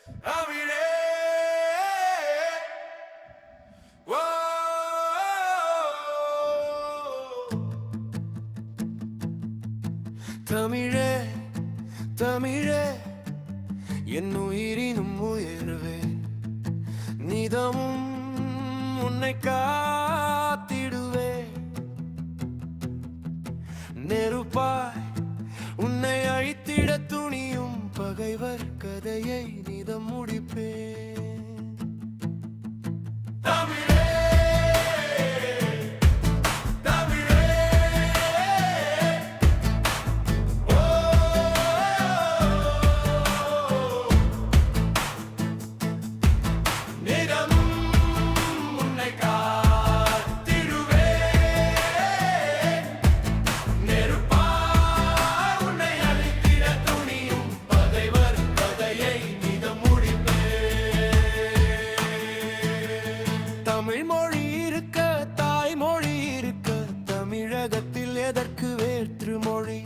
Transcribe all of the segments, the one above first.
தமிழே ஓ தமிழே தமிழே என் உயிரினும் உயர்வே நிதமும் உன்னை காத்திடுவே நெருப்பாய் உன்னை அழித்திட துணியும் பகைவர் கதையை நிதம் முடிப்பே தமிழே தமிழே ஓ நிதம் உன்னை காத்திடுவே நெருப்பாய் உன்னை அழித்திட துணியும் பகைவர் கதையை நிதம் முடிப்பே தமிழ் மொழி இருக்க தாய்மொழி இருக்க தமிழகத்தில் எதற்கு வேற்று மொழி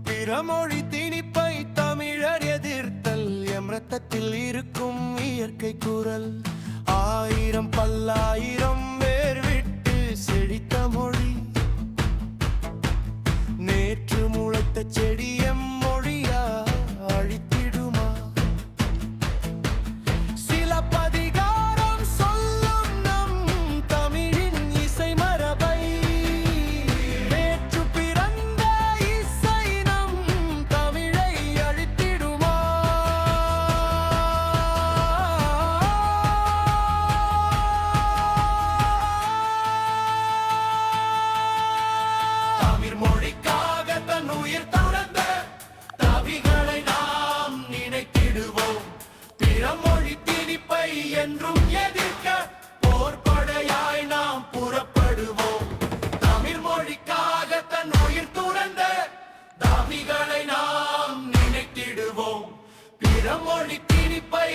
பிற மொழி திணிப்பை தமிழர் எதிர்த்தல் எம் ரத்தத்தில் இருக்கும் இயற்கை குரல் ஆயிரம் பல்லாயிரம் வேர் விட்டு செழித்த மொழி நேற்று முளைத்த செடி எம் மொழியா அழித்திடுமா சிலப்பதிகாரம் சொல்லும் நம் தமிழின் இசை மரபை நேற்று பிறந்த இசை நம் தமிழை அழித்திடுமா தமிழ் மொழிக்காக தன் உயிர் துறந்த தவிகளை நாம் நினைத்திடுவோம் பிற மொழி திணிப்பை என்றும் எதிர்க்க போர்படையாய் நாம் புறப்படுவோம் தமிழ் மொழிக்காக தன் உயிர் துறந்த தவிகளை நாம் நினைத்திடுவோம் பிற மொழி திணிப்பை